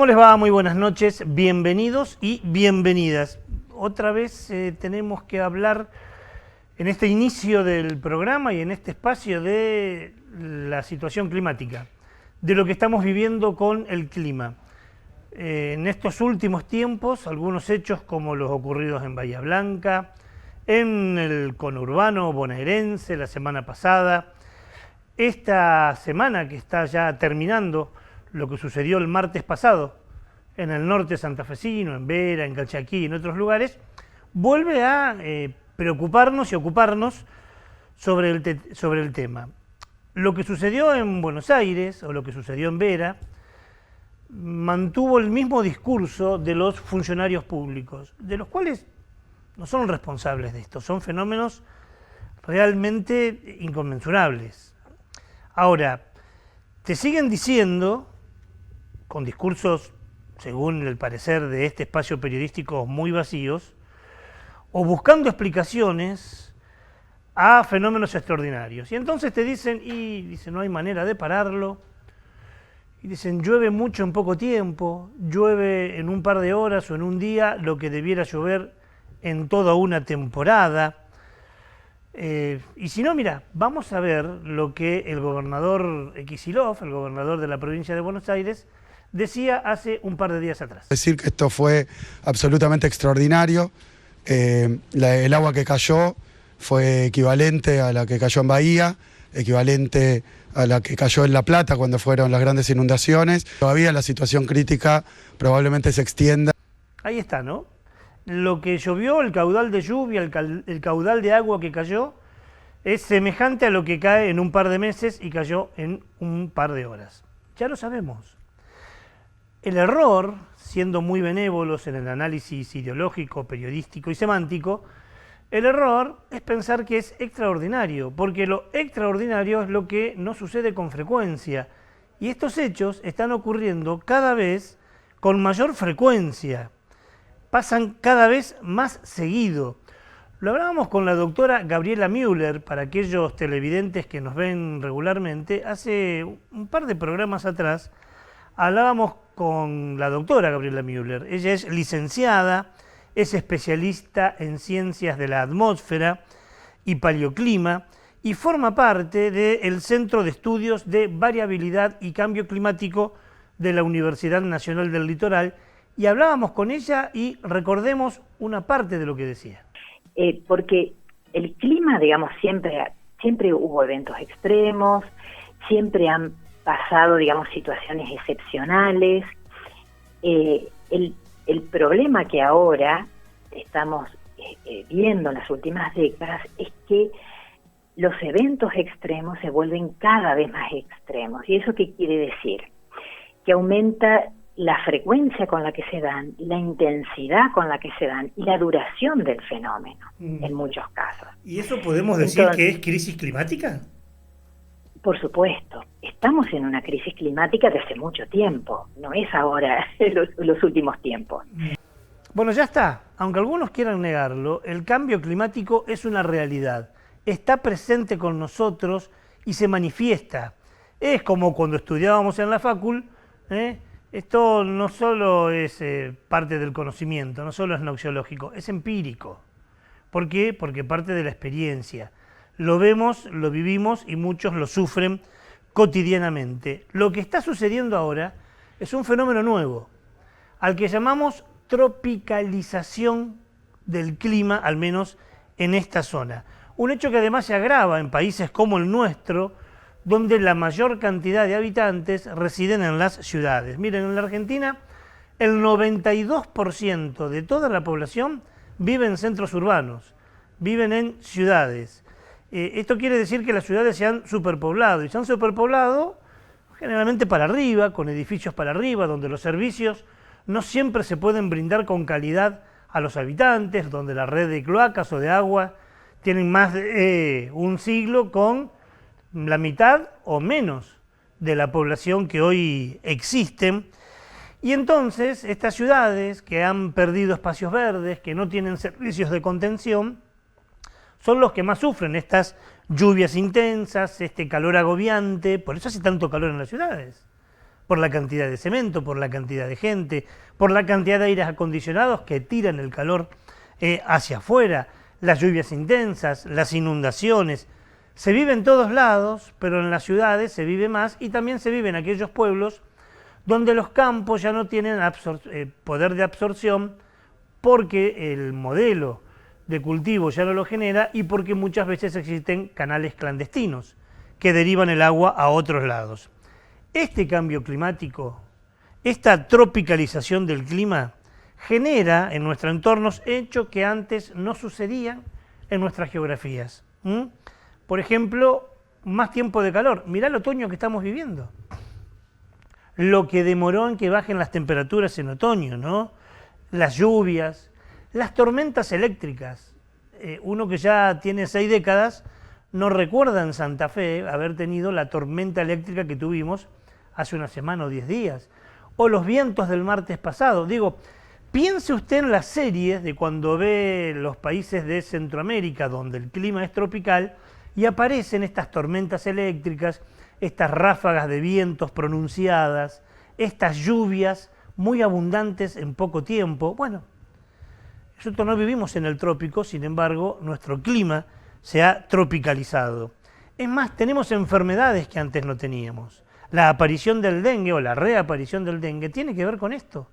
¿Cómo les va? Muy buenas noches, bienvenidos y bienvenidas. Otra vez tenemos que hablar en este inicio del programa y en este espacio de la situación climática, de lo que estamos viviendo con el clima. En estos últimos tiempos, algunos hechos como los ocurridos en Bahía Blanca, en el conurbano bonaerense la semana pasada, esta semana que está ya terminando, lo que sucedió el martes pasado en el norte santafesino, en Vera, en Calchaquí y en otros lugares, vuelve a preocuparnos y ocuparnos sobre el tema. Lo que sucedió en Buenos Aires o lo que sucedió en Vera mantuvo el mismo discurso de los funcionarios públicos, de los cuales no son responsables de esto, son fenómenos realmente inconmensurables. Ahora, te siguen diciendo, con discursos, según el parecer de este espacio periodístico, muy vacíos, o buscando explicaciones a fenómenos extraordinarios. Y entonces te dicen, no hay manera de pararlo, y dicen, llueve mucho en poco tiempo, llueve en un par de horas o en un día lo que debiera llover en toda una temporada. Y si no, mira, vamos a ver lo que el gobernador Kicillof, el gobernador de la provincia de Buenos Aires, decía hace un par de días atrás. Decir que esto fue absolutamente extraordinario. El agua que cayó fue equivalente a la que cayó en Bahía, equivalente a la que cayó en La Plata cuando fueron las grandes inundaciones. Todavía la situación crítica probablemente se extienda. Ahí está, ¿no? Lo que llovió, el caudal de lluvia, el caudal de agua que cayó, es semejante a lo que cae en un par de meses y cayó en un par de horas. Ya lo sabemos. El error, siendo muy benévolos en el análisis ideológico, periodístico y semántico, el error es pensar que es extraordinario, porque lo extraordinario es lo que no sucede con frecuencia. Y estos hechos están ocurriendo cada vez con mayor frecuencia, pasan cada vez más seguido. Lo hablábamos con la doctora Gabriela Müller, para aquellos televidentes que nos ven regularmente, hace un par de programas atrás, hablábamos con la doctora Gabriela Müller. Ella es licenciada, es especialista en ciencias de la atmósfera y paleoclima y forma parte del Centro de Estudios de Variabilidad y Cambio Climático de la Universidad Nacional del Litoral, y hablábamos con ella y recordemos una parte de lo que decía. Porque el clima, digamos, siempre hubo eventos extremos, siempre han pasado, digamos, situaciones excepcionales. El problema que ahora estamos viendo en las últimas décadas es que los eventos extremos se vuelven cada vez más extremos. ¿Y eso qué quiere decir? Que aumenta la frecuencia con la que se dan, la intensidad con la que se dan y la duración del fenómeno, en muchos casos. ¿Y eso podemos decir que es crisis climática? Por supuesto, estamos en una crisis climática desde hace mucho tiempo, no es ahora los últimos tiempos. Bueno, ya está. Aunque algunos quieran negarlo, el cambio climático es una realidad. Está presente con nosotros y se manifiesta. Es como cuando estudiábamos en la facul, esto no solo es parte del conocimiento, no solo es noxiológico, es empírico. ¿Por qué? Porque parte de la experiencia. Lo vemos, lo vivimos y muchos lo sufren cotidianamente. Lo que está sucediendo ahora es un fenómeno nuevo, al que llamamos tropicalización del clima, al menos en esta zona. Un hecho que además se agrava en países como el nuestro, donde la mayor cantidad de habitantes residen en las ciudades. Miren, en la Argentina el 92% de toda la población vive en centros urbanos, viven en ciudades. Esto quiere decir que las ciudades se han superpoblado, y se han superpoblado generalmente para arriba, con edificios para arriba, donde los servicios no siempre se pueden brindar con calidad a los habitantes, donde la red de cloacas o de agua tienen más de un siglo con la mitad o menos de la población que hoy existen. Y entonces estas ciudades que han perdido espacios verdes, que no tienen servicios de contención, son los que más sufren estas lluvias intensas, este calor agobiante. Por eso hace tanto calor en las ciudades, por la cantidad de cemento, por la cantidad de gente, por la cantidad de aires acondicionados que tiran el calor hacia afuera, las lluvias intensas, las inundaciones. Se vive en todos lados, pero en las ciudades se vive más y también se vive en aquellos pueblos donde los campos ya no tienen poder de absorción porque el modelo de cultivo ya no lo genera y porque muchas veces existen canales clandestinos que derivan el agua a otros lados. Este cambio climático, esta tropicalización del clima, genera en nuestros entornos hechos que antes no sucedían en nuestras geografías. Por ejemplo, más tiempo de calor. Mirá el otoño que estamos viviendo. Lo que demoró en que bajen las temperaturas en otoño, ¿no? Las lluvias, las tormentas eléctricas. Uno que ya tiene 6 décadas no recuerda en Santa Fe haber tenido la tormenta eléctrica que tuvimos hace una semana o 10 días. O los vientos del martes pasado. Digo, piense usted en las series de cuando ve los países de Centroamérica donde el clima es tropical y aparecen estas tormentas eléctricas, estas ráfagas de vientos pronunciadas, estas lluvias muy abundantes en poco tiempo. Bueno, nosotros no vivimos en el trópico, sin embargo, nuestro clima se ha tropicalizado. Es más, tenemos enfermedades que antes no teníamos. La aparición del dengue o la reaparición del dengue tiene que ver con esto,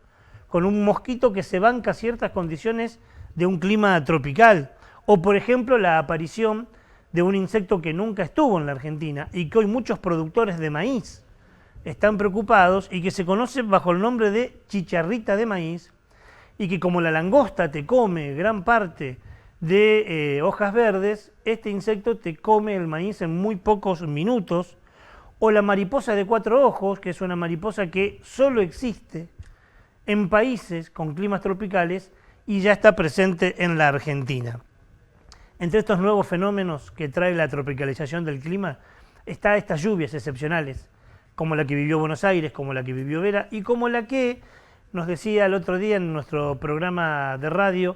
con un mosquito que se banca ciertas condiciones de un clima tropical. O, por ejemplo, la aparición de un insecto que nunca estuvo en la Argentina y que hoy muchos productores de maíz están preocupados y que se conoce bajo el nombre de chicharrita de maíz y que como la langosta te come gran parte de hojas verdes, este insecto te come el maíz en muy pocos minutos. O la mariposa de 4 ojos, que es una mariposa que solo existe en países con climas tropicales y ya está presente en la Argentina. Entre estos nuevos fenómenos que trae la tropicalización del clima está estas lluvias excepcionales, como la que vivió Buenos Aires, como la que vivió Vera y como la que nos decía el otro día en nuestro programa de radio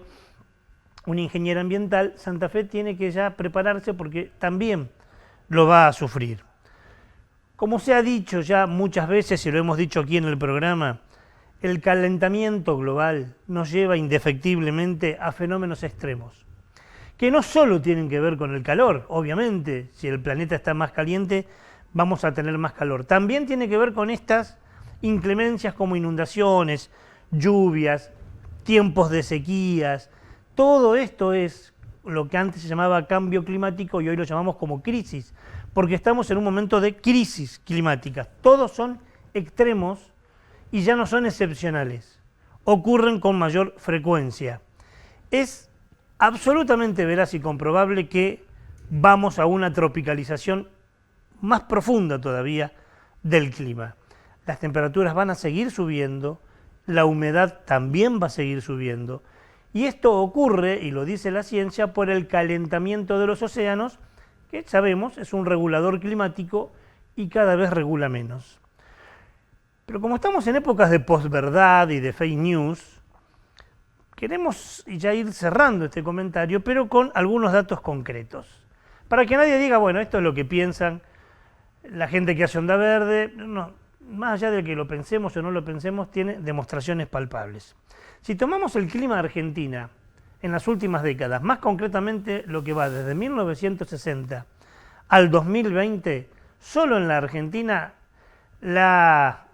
un ingeniero ambiental. Santa Fe tiene que ya prepararse porque también lo va a sufrir. Como se ha dicho ya muchas veces y lo hemos dicho aquí en el programa, el calentamiento global nos lleva indefectiblemente a fenómenos extremos, que no solo tienen que ver con el calor, obviamente, si el planeta está más caliente vamos a tener más calor, también tiene que ver con estas inclemencias como inundaciones, lluvias, tiempos de sequías. Todo esto es lo que antes se llamaba cambio climático y hoy lo llamamos como crisis, porque estamos en un momento de crisis climática. Todos son extremos y ya no son excepcionales, ocurren con mayor frecuencia. Es absolutamente veraz y comprobable que vamos a una tropicalización más profunda todavía del clima. Las temperaturas van a seguir subiendo, la humedad también va a seguir subiendo, y esto ocurre, y lo dice la ciencia, por el calentamiento de los océanos, que sabemos es un regulador climático y cada vez regula menos. Pero como estamos en épocas de posverdad y de fake news, queremos ya ir cerrando este comentario, pero con algunos datos concretos. Para que nadie diga, bueno, esto es lo que piensan la gente que hace Onda Verde. No, más allá de que lo pensemos o no lo pensemos, tiene demostraciones palpables. Si tomamos el clima de Argentina en las últimas décadas, más concretamente lo que va desde 1960 al 2020, solo en la Argentina la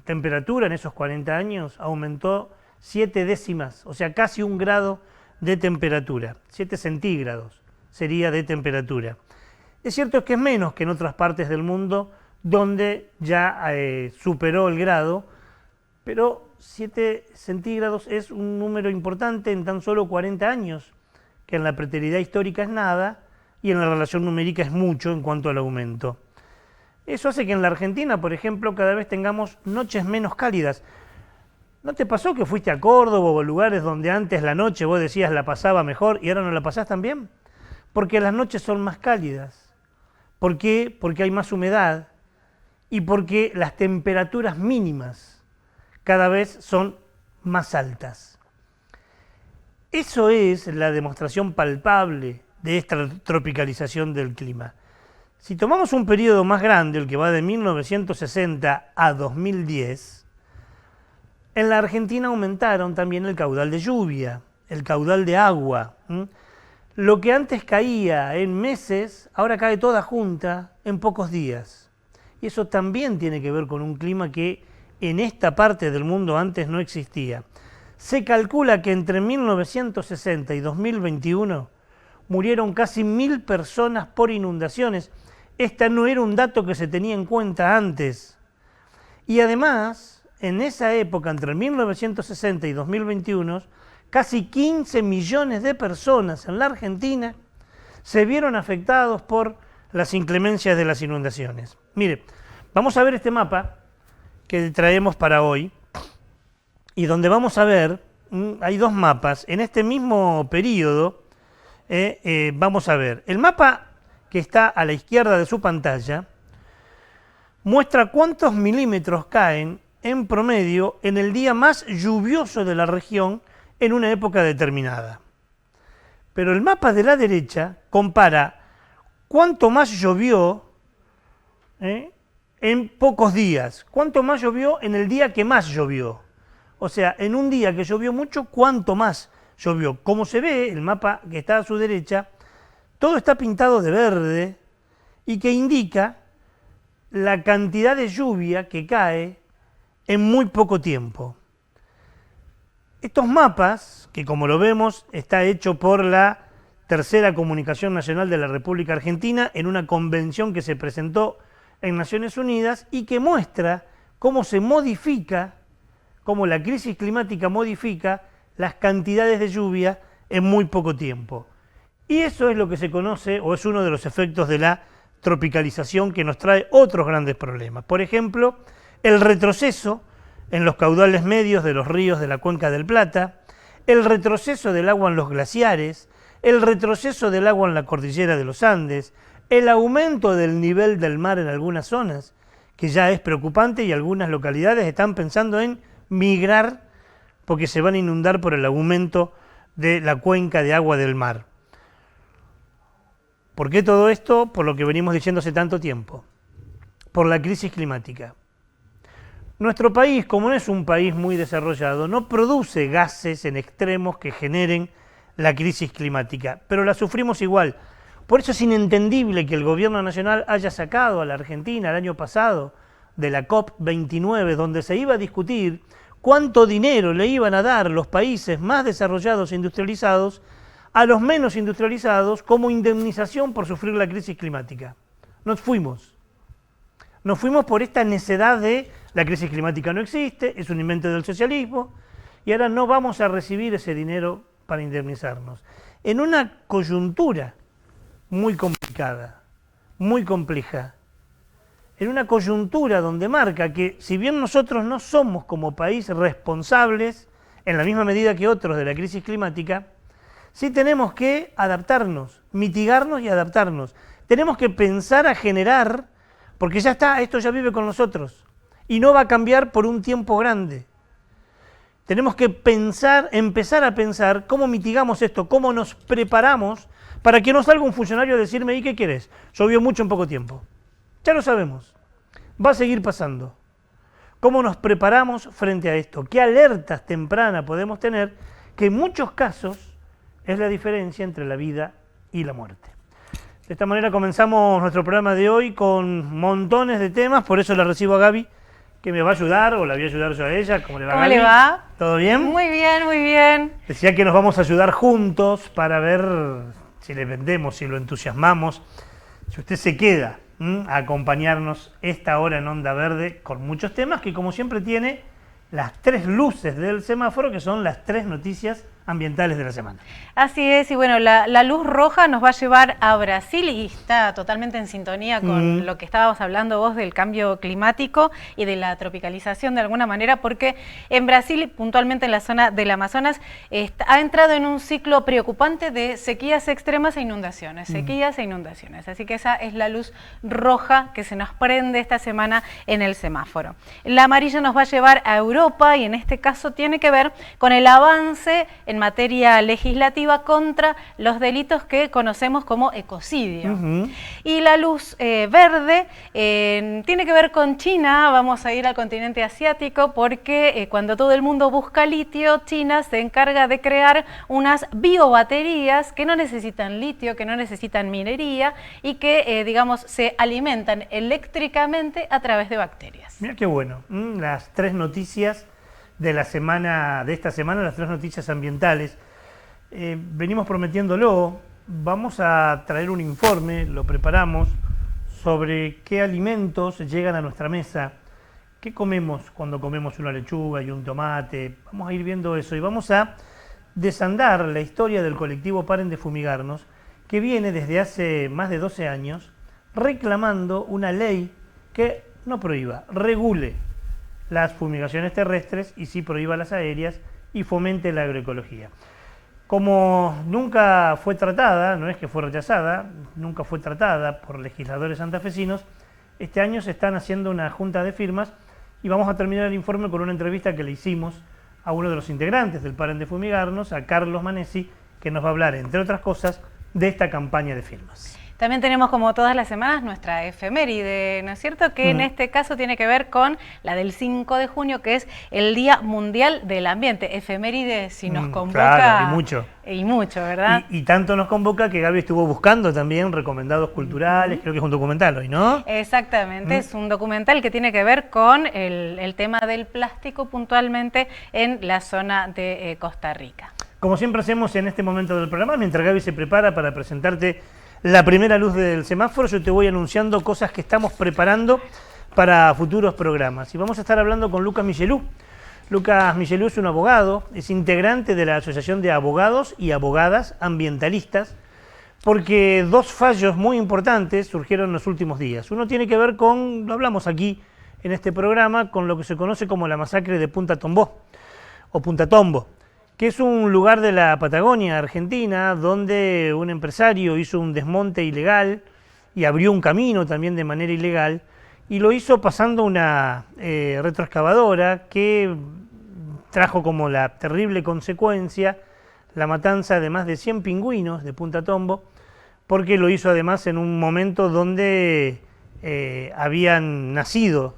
temperatura en esos 40 años aumentó 7 décimas, o sea, casi 1 grado de temperatura, 7 centígrados sería de temperatura. Es cierto que es menos que en otras partes del mundo donde ya superó el grado, pero 7 centígrados es un número importante en tan solo 40 años, que en la preteridad histórica es nada y en la relación numérica es mucho en cuanto al aumento. Eso hace que en la Argentina, por ejemplo, cada vez tengamos noches menos cálidas. ¿No te pasó que fuiste a Córdoba o a lugares donde antes la noche vos decías la pasaba mejor y ahora no la pasás tan bien? Porque las noches son más cálidas. ¿Por qué? Porque hay más humedad y porque las temperaturas mínimas cada vez son más altas. Eso es la demostración palpable de esta tropicalización del clima. Si tomamos un periodo más grande, el que va de 1960 a 2010, en la Argentina aumentaron también el caudal de lluvia, el caudal de agua. Lo que antes caía en meses, ahora cae toda junta en pocos días. Y eso también tiene que ver con un clima que en esta parte del mundo antes no existía. Se calcula que entre 1960 y 2021 murieron casi 1000 personas por inundaciones. Este no era un dato que se tenía en cuenta antes. Y además, en esa época, entre 1960 y 2021, casi 15 millones de personas en la Argentina se vieron afectados por las inclemencias de las inundaciones. Mire, vamos a ver este mapa que traemos para hoy y donde vamos a ver, hay dos mapas, en este mismo periodo vamos a ver, el mapa que está a la izquierda de su pantalla muestra cuántos milímetros caen en promedio en el día más lluvioso de la región en una época determinada. Pero el mapa de la derecha compara cuánto más llovió en pocos días, cuánto más llovió en el día que más llovió. O sea, en un día que llovió mucho, cuánto más llovió. Como se ve, el mapa que está a su derecha, todo está pintado de verde y que indica la cantidad de lluvia que cae en muy poco tiempo. Estos mapas, que como lo vemos, está hecho por la Tercera Comunicación Nacional de la República Argentina en una convención que se presentó en Naciones Unidas y que muestra cómo se modifica, cómo la crisis climática modifica las cantidades de lluvia en muy poco tiempo. Y eso es lo que se conoce, o es uno de los efectos de la tropicalización que nos trae otros grandes problemas. Por ejemplo, el retroceso en los caudales medios de los ríos de la Cuenca del Plata, el retroceso del agua en los glaciares, el retroceso del agua en la cordillera de los Andes, el aumento del nivel del mar en algunas zonas, que ya es preocupante y algunas localidades están pensando en migrar porque se van a inundar por el aumento de la cuenca de agua del mar. ¿Por qué todo esto? Por lo que venimos diciendo hace tanto tiempo, por la crisis climática. Nuestro país, como no es un país muy desarrollado, no produce gases en extremos que generen la crisis climática, pero la sufrimos igual. Por eso es inentendible que el gobierno nacional haya sacado a la Argentina el año pasado de la COP29, donde se iba a discutir cuánto dinero le iban a dar los países más desarrollados e industrializados a los menos industrializados como indemnización por sufrir la crisis climática. Nos fuimos. Nos fuimos por esta necedad de la crisis climática no existe, es un invento del socialismo, y ahora no vamos a recibir ese dinero para indemnizarnos. En una coyuntura muy complicada, muy compleja, en una coyuntura donde marca que si bien nosotros no somos como país responsables en la misma medida que otros de la crisis climática, sí tenemos que adaptarnos, mitigarnos y adaptarnos. Tenemos que pensar a generar, porque ya está, esto ya vive con nosotros y no va a cambiar por un tiempo grande. Tenemos que pensar, empezar a pensar cómo mitigamos esto, cómo nos preparamos para que no salga un funcionario a decirme, ¿y qué quieres? Llovió mucho en poco tiempo. Ya lo sabemos, va a seguir pasando. ¿Cómo nos preparamos frente a esto? ¿Qué alertas tempranas podemos tener? Que en muchos casos es la diferencia entre la vida y la muerte. De esta manera comenzamos nuestro programa de hoy con montones de temas, por eso la recibo a Gaby, que me va a ayudar, o la voy a ayudar yo a ella. ¿Cómo le va, Gaby? ¿Cómo le va? ¿Todo bien? Muy bien, muy bien. Decía que nos vamos a ayudar juntos para ver si le vendemos, si lo entusiasmamos, si usted se queda a acompañarnos esta hora en Onda Verde con muchos temas que, como siempre, tiene las 3 luces del semáforo, que son las 3 noticias ambientales de la semana. Así es, y bueno, la luz roja nos va a llevar a Brasil y está totalmente en sintonía con lo que estábamos hablando vos del cambio climático y de la tropicalización de alguna manera, porque en Brasil, puntualmente en la zona del Amazonas, ha entrado en un ciclo preocupante de sequías extremas e inundaciones, sequías e inundaciones. Así que esa es la luz roja que se nos prende esta semana en el semáforo. La amarilla nos va a llevar a Europa y en este caso tiene que ver con el avance en materia legislativa contra los delitos que conocemos como ecocidio. Y la luz verde tiene que ver con China. Vamos a ir al continente asiático porque cuando todo el mundo busca litio, China se encarga de crear unas biobaterías que no necesitan litio, que no necesitan minería y que, digamos, se alimentan eléctricamente a través de bacterias. Mira qué bueno. Las tres noticias de esta semana, las tres noticias ambientales. Venimos prometiéndolo, vamos a traer un informe, lo preparamos, sobre qué alimentos llegan a nuestra mesa, qué comemos cuando comemos una lechuga y un tomate. Vamos a ir viendo eso y vamos a desandar la historia del colectivo Paren de Fumigarnos, que viene desde hace más de 12 años reclamando una ley que no prohíba, regule las fumigaciones terrestres y sí prohíba las aéreas y fomente la agroecología. Como nunca fue tratada, no es que fue rechazada, nunca fue tratada por legisladores santafesinos, este año se están haciendo una junta de firmas y vamos a terminar el informe con una entrevista que le hicimos a uno de los integrantes del Paren de Fumigarnos, a Carlos Manesi, que nos va a hablar, entre otras cosas, de esta campaña de firmas. También tenemos, como todas las semanas, nuestra efeméride, ¿no es cierto? Que en este caso tiene que ver con la del 5 de junio, que es el Día Mundial del Ambiente. Efeméride, si nos convoca... Claro, y mucho. Y mucho, ¿verdad? Y tanto nos convoca que Gaby estuvo buscando también recomendados culturales, creo que es un documental hoy, ¿no? Exactamente, es un documental que tiene que ver con el tema del plástico puntualmente en la zona de Costa Rica. Como siempre hacemos en este momento del programa, mientras Gaby se prepara para presentarte la primera luz del semáforo, yo te voy anunciando cosas que estamos preparando para futuros programas. Y vamos a estar hablando con Lucas Michelú. Lucas Michelú es un abogado, es integrante de la Asociación de Abogados y Abogadas Ambientalistas, porque dos fallos muy importantes surgieron en los últimos días. Uno tiene que ver con, lo hablamos aquí en este programa, con lo que se conoce como la masacre de Punta Tombo, o Punta Tombo, que es un lugar de la Patagonia Argentina donde un empresario hizo un desmonte ilegal y abrió un camino también de manera ilegal y lo hizo pasando una retroexcavadora que trajo como la terrible consecuencia la matanza de más de 100 pingüinos de Punta Tombo, porque lo hizo además en un momento donde habían nacido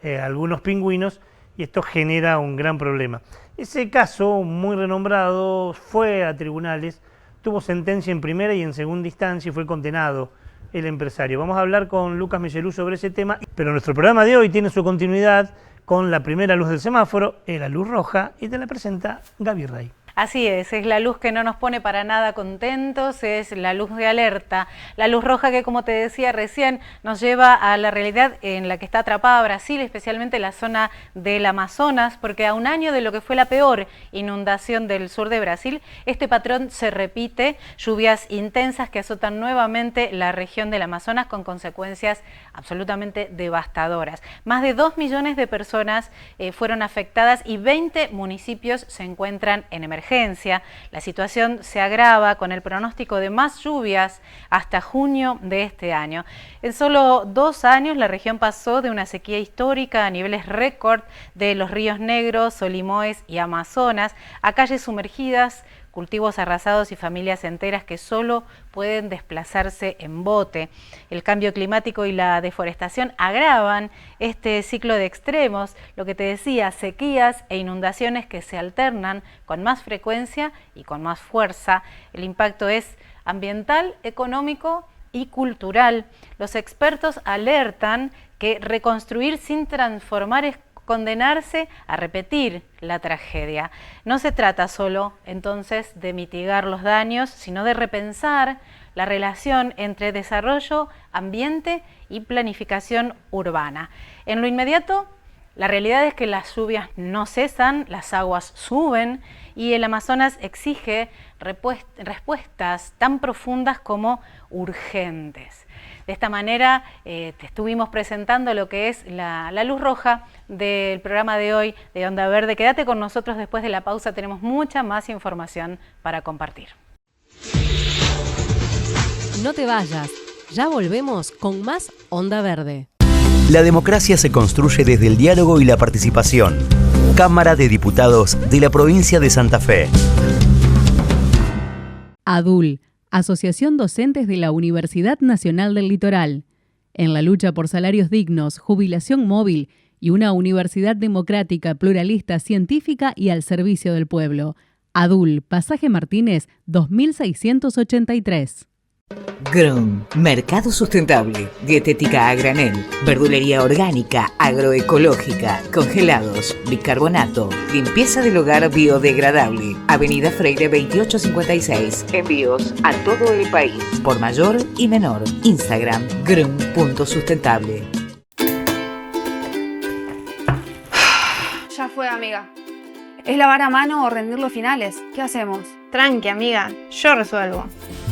algunos pingüinos y esto genera un gran problema. Ese caso, muy renombrado, fue a tribunales, tuvo sentencia en primera y en segunda instancia y fue condenado el empresario. Vamos a hablar con Lucas Michelú sobre ese tema, pero nuestro programa de hoy tiene su continuidad con la primera luz del semáforo, la luz roja, y te la presenta Gaby Rey. Así es la luz que no nos pone para nada contentos, es la luz de alerta, la luz roja que, como te decía recién, nos lleva a la realidad en la que está atrapada Brasil, especialmente la zona del Amazonas, porque a un año de lo que fue la peor inundación del sur de Brasil, este patrón se repite, lluvias intensas que azotan nuevamente la región del Amazonas con consecuencias absolutamente devastadoras. Más de 2 millones de personas fueron afectadas y 20 municipios se encuentran en emergencia. La situación se agrava con el pronóstico de más lluvias hasta junio de este año. En solo 2 años la región pasó de una sequía histórica a niveles récord de los ríos Negros, Solimões y Amazonas a calles sumergidas, cultivos arrasados y familias enteras que solo pueden desplazarse en bote. El cambio climático y la deforestación agravan este ciclo de extremos, lo que te decía, sequías e inundaciones que se alternan con más frecuencia y con más fuerza. El impacto es ambiental, económico y cultural. Los expertos alertan que reconstruir sin transformar es condenarse a repetir la tragedia. No se trata solo, entonces, de mitigar los daños, sino de repensar la relación entre desarrollo, ambiente y planificación urbana. En lo inmediato, la realidad es que las lluvias no cesan, las aguas suben y el Amazonas exige respuestas tan profundas como urgentes. De esta manera te estuvimos presentando lo que es la luz roja del programa de hoy de Onda Verde. Quédate con nosotros después de la pausa, tenemos mucha más información para compartir. No te vayas, ya volvemos con más Onda Verde. La democracia se construye desde el diálogo y la participación. Cámara de Diputados de la provincia de Santa Fe. ADUL, Asociación Docentes de la Universidad Nacional del Litoral. En la lucha por salarios dignos, jubilación móvil y una universidad democrática, pluralista, científica y al servicio del pueblo. ADUL, Pasaje Martínez, 2683. GRON, Mercado Sustentable, Dietética a granel, Verdulería orgánica, agroecológica, congelados, bicarbonato, limpieza del hogar biodegradable, Avenida Freire 2856, envíos a todo el país, por mayor y menor, Instagram, gron.sustentable. Ya fue, amiga. ¿Es lavar a mano o rendir los finales? ¿Qué hacemos? Tranqui, amiga, yo resuelvo.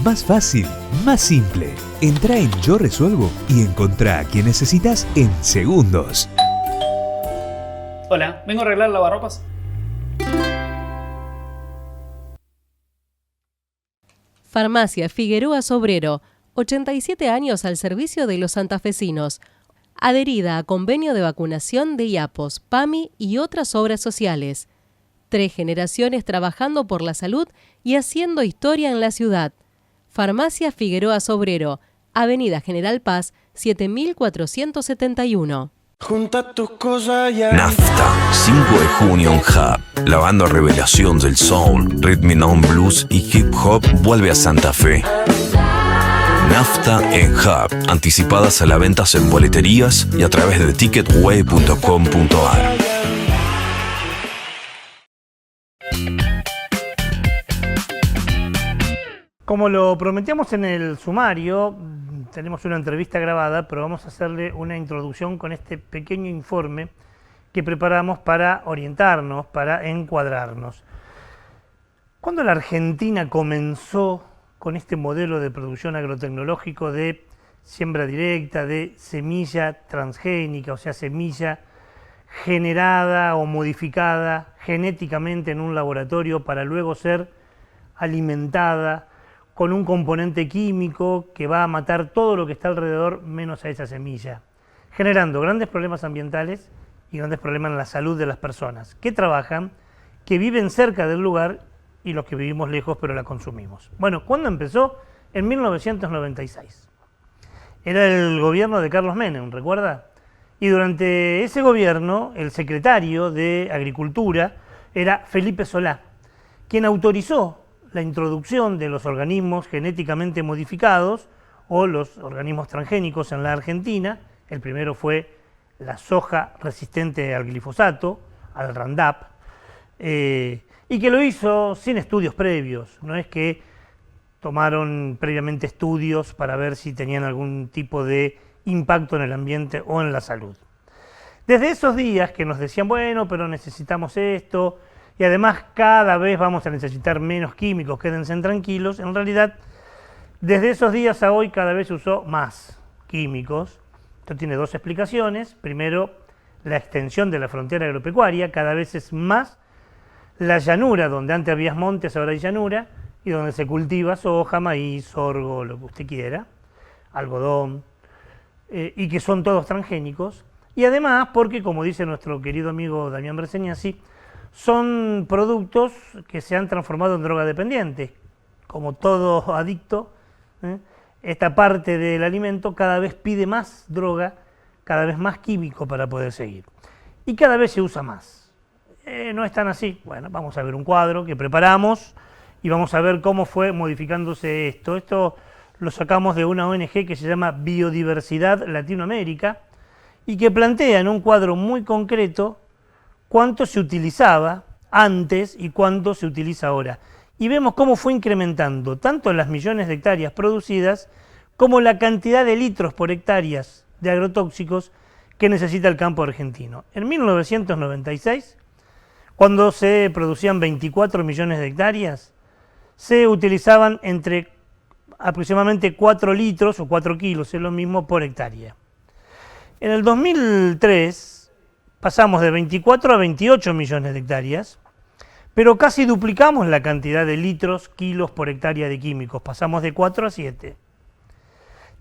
Más fácil, más simple. Entrá en Yo Resuelvo y encontrá a quien necesitas en segundos. Hola, vengo a arreglar lavarropas. Farmacia Figueroa Sobrero, 87 años al servicio de los santafesinos. Adherida a convenio de vacunación de IAPOS, PAMI y otras obras sociales. 3 generaciones trabajando por la salud y haciendo historia en la ciudad. Farmacia Figueroa Sobrero, Avenida General Paz, 7471. Junta tus cosas ya. NAFTA, 5 de junio en Hub. La banda revelación del soul, rhythm and blues y hip hop vuelve a Santa Fe. NAFTA en Hub, anticipadas a la venta en boleterías y a través de ticketway.com.ar. Como lo prometíamos en el sumario, tenemos una entrevista grabada, pero vamos a hacerle una introducción con este pequeño informe que preparamos para orientarnos, para encuadrarnos. ¿Cuándo la Argentina comenzó con este modelo de producción agrotecnológico de siembra directa, de semilla transgénica, o sea, semilla generada o modificada genéticamente en un laboratorio para luego ser alimentada con un componente químico que va a matar todo lo que está alrededor menos a esa semilla, generando grandes problemas ambientales y grandes problemas en la salud de las personas que trabajan, que viven cerca del lugar y los que vivimos lejos pero la consumimos? Bueno, ¿cuándo empezó? En 1996. Era el gobierno de Carlos Menem, ¿recuerda? Y durante ese gobierno, el secretario de Agricultura era Felipe Solá, quien autorizó la introducción de los organismos genéticamente modificados o los organismos transgénicos en la Argentina. El primero fue la soja resistente al glifosato, al Roundup, y que lo hizo sin estudios previos. No es que tomaron previamente estudios para ver si tenían algún tipo de impacto en el ambiente o en la salud. Desde esos días que nos decían, bueno, pero necesitamos esto, y además cada vez vamos a necesitar menos químicos, quédense tranquilos, en realidad desde esos días a hoy cada vez se usó más químicos. Esto tiene dos explicaciones. Primero, la extensión de la frontera agropecuaria, cada vez es más la llanura, donde antes había montes, ahora hay llanura, y donde se cultiva soja, maíz, sorgo, lo que usted quiera, algodón, y que son todos transgénicos. Y además porque, como dice nuestro querido amigo Damián Berseñasi, son productos que se han transformado en drogadependientes. Como todo adicto, esta parte del alimento cada vez pide más droga, cada vez más químico para poder seguir. Y cada vez se usa más. No es tan así. Bueno, vamos a ver un cuadro que preparamos y vamos a ver cómo fue modificándose esto. Esto lo sacamos de una ONG que se llama Biodiversidad Latinoamérica y que plantea en un cuadro muy concreto cuánto se utilizaba antes y cuánto se utiliza ahora. Y vemos cómo fue incrementando tanto las millones de hectáreas producidas como la cantidad de litros por hectáreas de agrotóxicos que necesita el campo argentino. En 1996, cuando se producían 24 millones de hectáreas, se utilizaban entre aproximadamente 4 litros o 4 kilos, es lo mismo, por hectárea. En el 2003 pasamos de 24 a 28 millones de hectáreas, pero casi duplicamos la cantidad de litros, kilos por hectárea de químicos, pasamos de 4 a 7.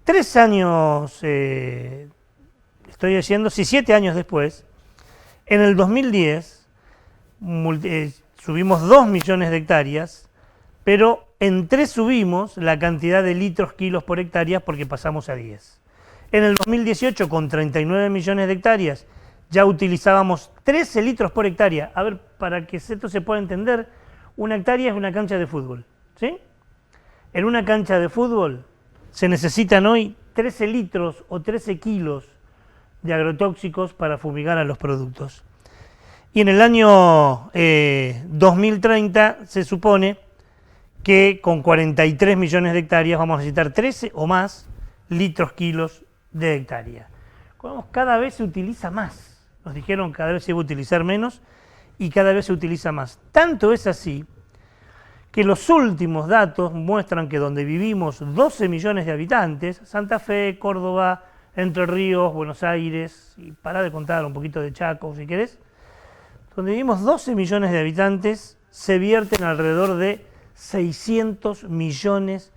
3 años, estoy diciendo, 7 años después, en el 2010 subimos 2 millones de hectáreas, pero en 3 subimos la cantidad de litros kilos por hectárea porque pasamos a 10. En el 2018, con 39 millones de hectáreas, ya utilizábamos 13 litros por hectárea. A ver, para que esto se pueda entender, una hectárea es una cancha de fútbol, ¿sí? En una cancha de fútbol se necesitan hoy 13 litros o 13 kilos de agrotóxicos para fumigar a los productos. Y en el año 2030 se supone que con 43 millones de hectáreas vamos a necesitar 13 o más litros kilos de hectárea. Cada vez se utiliza más. Nos dijeron que cada vez se iba a utilizar menos y cada vez se utiliza más. Tanto es así que los últimos datos muestran que donde vivimos 12 millones de habitantes, Santa Fe, Córdoba, Entre Ríos, Buenos Aires, y para de contar un poquito de Chaco si querés, donde vivimos 12 millones de habitantes, se vierten alrededor de 600 millones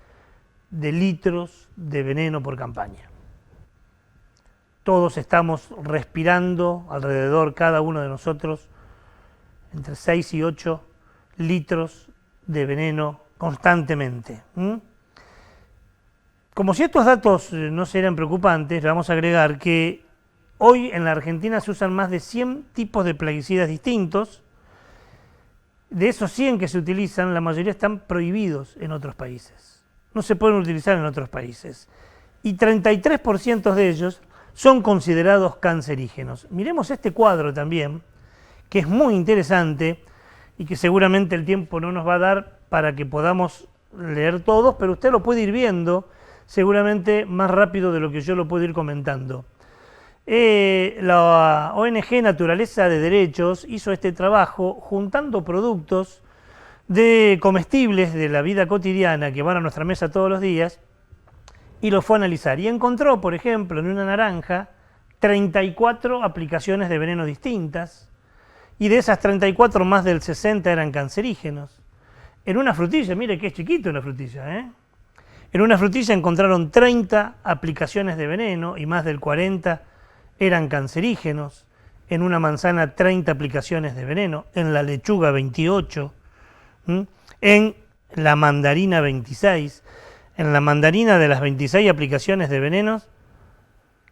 de litros de veneno por campaña. Todos estamos respirando alrededor, cada uno de nosotros, entre 6 y 8 litros de veneno constantemente. Como si estos datos no sean preocupantes, le vamos a agregar que hoy en la Argentina se usan más de 100 tipos de plaguicidas distintos. De esos 100 que se utilizan, la mayoría están prohibidos en otros países. No se pueden utilizar en otros países. Y 33% de ellos son considerados cancerígenos. Miremos este cuadro también, que es muy interesante y que seguramente el tiempo no nos va a dar para que podamos leer todos, pero usted lo puede ir viendo seguramente más rápido de lo que yo lo puedo ir comentando. La ONG Naturaleza de Derechos hizo este trabajo juntando productos de comestibles de la vida cotidiana que van a nuestra mesa todos los días y los fue a analizar. Y encontró, por ejemplo, en una naranja 34 aplicaciones de veneno distintas y de esas 34 más del 60 eran cancerígenos. En una frutilla, mire que es chiquito una frutilla, En una frutilla encontraron 30 aplicaciones de veneno y más del 40 eran cancerígenos. En una manzana 30 aplicaciones de veneno, en la lechuga 28, en la mandarina 26. En la mandarina de las 26 aplicaciones de venenos,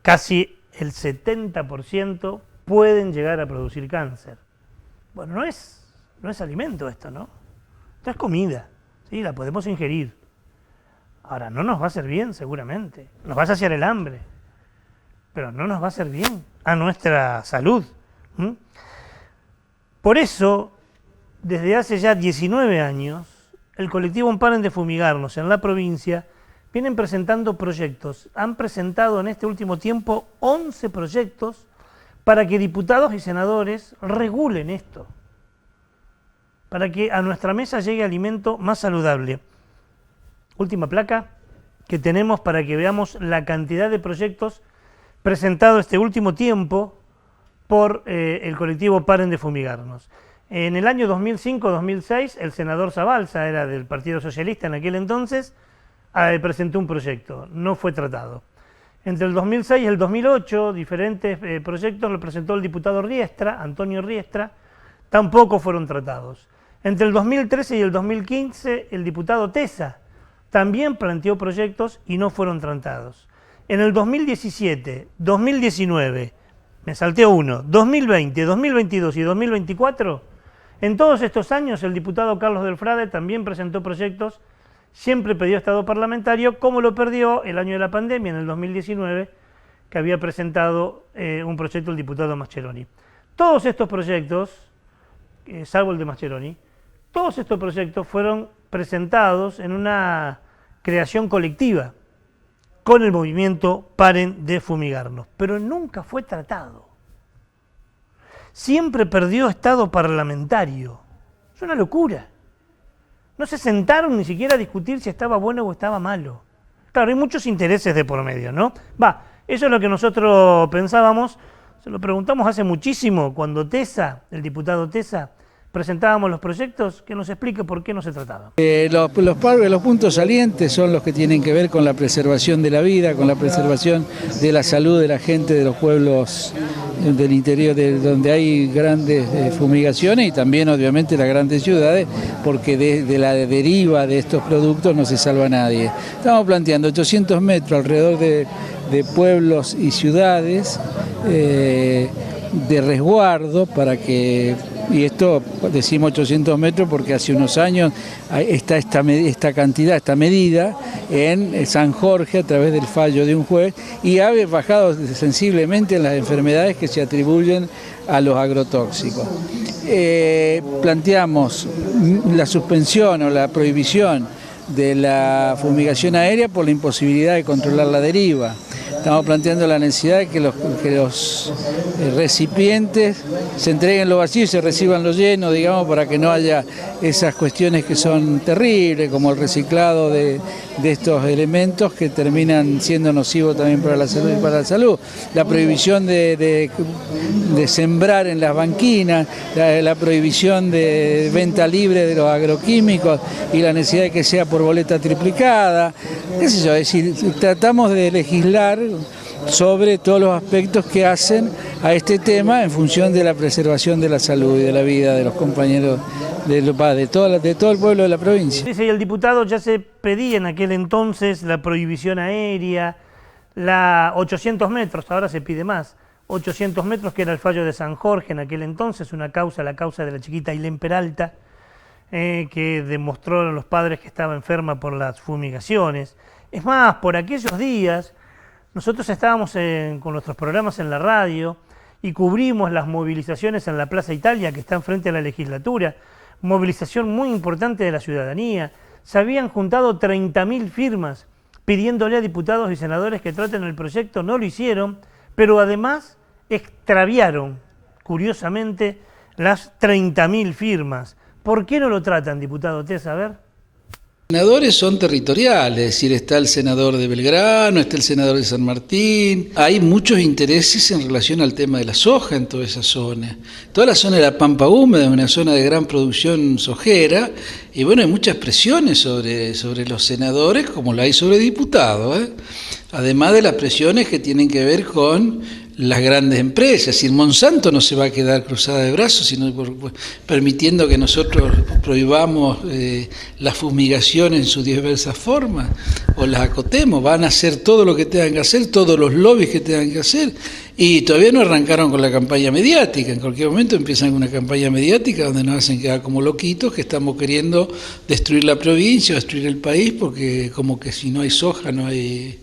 casi el 70% pueden llegar a producir cáncer. Bueno, no es alimento esto, ¿no? Esto es comida, ¿sí? La podemos ingerir. Ahora, no nos va a hacer bien seguramente, nos va a saciar el hambre, pero no nos va a hacer bien a nuestra salud. Por eso, desde hace ya 19 años, el colectivo Paren de Fumigarnos en la provincia vienen presentando proyectos. Han presentado en este último tiempo 11 proyectos para que diputados y senadores regulen esto, para que a nuestra mesa llegue alimento más saludable. Última placa que tenemos para que veamos la cantidad de proyectos presentados este último tiempo por el colectivo Paren de Fumigarnos. En el año 2005-2006, el senador Zabalza, era del Partido Socialista en aquel entonces, presentó un proyecto, no fue tratado. Entre el 2006 y el 2008, diferentes proyectos lo presentó el diputado Riestra, Antonio Riestra, tampoco fueron tratados. Entre el 2013 y el 2015, el diputado Tesa también planteó proyectos y no fueron tratados. En el 2017, 2019, me salté uno, 2020, 2022 y 2024, en todos estos años el diputado Carlos Del Frade también presentó proyectos, siempre pidió estado parlamentario, como lo perdió el año de la pandemia, en el 2019, que había presentado un proyecto el diputado Mascheroni. Todos estos proyectos, salvo el de Mascheroni, todos estos proyectos fueron presentados en una creación colectiva con el movimiento Paren de Fumigarnos, pero nunca fue tratado. Siempre perdió estado parlamentario. Es una locura. No se sentaron ni siquiera a discutir si estaba bueno o estaba malo. Claro, hay muchos intereses de por medio, ¿no? Eso es lo que nosotros pensábamos, se lo preguntamos hace muchísimo, cuando Tesa, el diputado Tesa, presentábamos los proyectos, que nos explique por qué no se trataba. Los puntos salientes son los que tienen que ver con la preservación de la vida, con la preservación de la salud de la gente de los pueblos del interior, donde hay grandes fumigaciones y también obviamente las grandes ciudades, porque de la deriva de estos productos no se salva nadie. Estamos planteando 800 metros alrededor de pueblos y ciudades de resguardo para que, y esto decimos 800 metros porque hace unos años está esta cantidad, esta medida en San Jorge a través del fallo de un juez y ha bajado sensiblemente en las enfermedades que se atribuyen a los agrotóxicos. Planteamos la suspensión o la prohibición de la fumigación aérea por la imposibilidad de controlar la deriva. Estamos planteando la necesidad de que los recipientes se entreguen los vacíos y se reciban los llenos, digamos, para que no haya esas cuestiones que son terribles, como el reciclado de estos elementos que terminan siendo nocivos también para la salud y para la salud. La prohibición de sembrar en las banquinas, la prohibición de venta libre de los agroquímicos y la necesidad de que sea por boleta triplicada. ¿Qué sé yo? Es decir, tratamos de legislar sobre todos los aspectos que hacen a este tema en función de la preservación de la salud y de la vida de los compañeros de todo el pueblo de la provincia. Dice, y el diputado ya se pedía en aquel entonces la prohibición aérea, la 800 metros, ahora se pide más, 800 metros que era el fallo de San Jorge en aquel entonces, la causa de la chiquita Ailén Peralta, que demostró a los padres que estaba enferma por las fumigaciones. Es más, por aquellos días nosotros estábamos con nuestros programas en la radio y cubrimos las movilizaciones en la Plaza Italia, que está enfrente de la legislatura, movilización muy importante de la ciudadanía. Se habían juntado 30.000 firmas pidiéndole a diputados y senadores que traten el proyecto, no lo hicieron, pero además extraviaron, curiosamente, las 30.000 firmas. ¿Por qué no lo tratan, diputado Tesa? A ver. Los senadores son territoriales, es decir, está el senador de Belgrano, está el senador de San Martín. Hay muchos intereses en relación al tema de la soja en toda esa zona. Toda la zona de la Pampa Húmeda es una zona de gran producción sojera y bueno, hay muchas presiones sobre los senadores como la hay sobre diputados, además de las presiones que tienen que ver con las grandes empresas. Es decir, Monsanto no se va a quedar cruzada de brazos, sino permitiendo que nosotros prohibamos la fumigación en sus diversas formas, o las acotemos. Van a hacer todo lo que tengan que hacer, todos los lobbies que tengan que hacer, y todavía no arrancaron con la campaña mediática. En cualquier momento empiezan con una campaña mediática donde nos hacen quedar como loquitos, que estamos queriendo destruir la provincia, destruir el país, porque como que si no hay soja no hay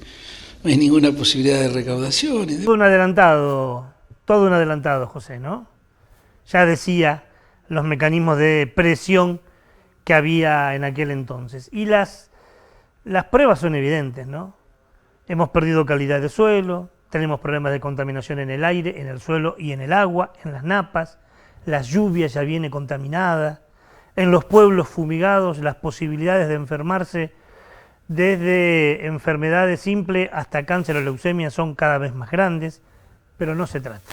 ninguna posibilidad de recaudación. Todo un adelantado, José, ¿no? Ya decía los mecanismos de presión que había en aquel entonces. Y las pruebas son evidentes, ¿no? Hemos perdido calidad de suelo, tenemos problemas de contaminación en el aire, en el suelo y en el agua, en las napas, las lluvias ya viene contaminada, en los pueblos fumigados las posibilidades de enfermarse desde enfermedades simples hasta cáncer o leucemia son cada vez más grandes, pero no se trata.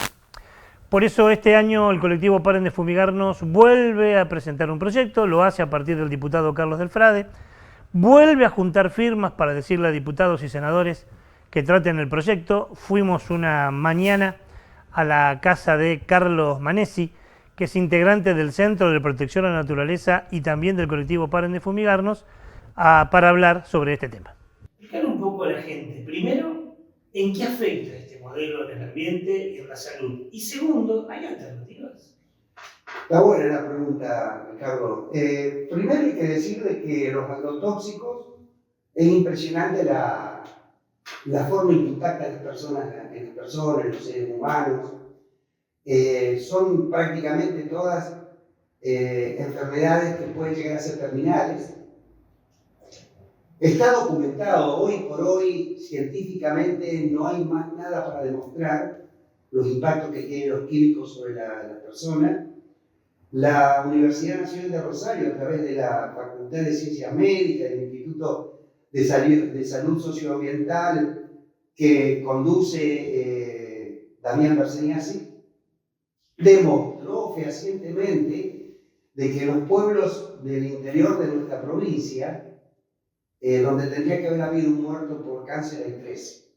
Por eso este año el colectivo Paren de Fumigarnos vuelve a presentar un proyecto, lo hace a partir del diputado Carlos del Frade, vuelve a juntar firmas para decirle a diputados y senadores que traten el proyecto. Fuimos una mañana a la casa de Carlos Manesi, que es integrante del Centro de Protección a la Naturaleza y también del colectivo Paren de Fumigarnos, para hablar sobre este tema. Explicar un poco a la gente, primero, en qué afecta este modelo en el ambiente y en la salud. Y segundo, ¿hay alternativas? Está buena la pregunta, Ricardo. Primero hay que decir de que los agrotóxicos es impresionante la forma en que impactan en los seres humanos. Son prácticamente todas enfermedades que pueden llegar a ser terminales. Está documentado, hoy por hoy, científicamente, no hay más nada para demostrar los impactos que tienen los químicos sobre la persona. La Universidad Nacional de Rosario, a través de la Facultad de Ciencias Médicas, del Instituto de Salud Socioambiental, que conduce Damián Berseñasi, demostró fehacientemente de que los pueblos del interior de nuestra provincia, donde tendría que haber habido un muerto por cáncer, hay 3.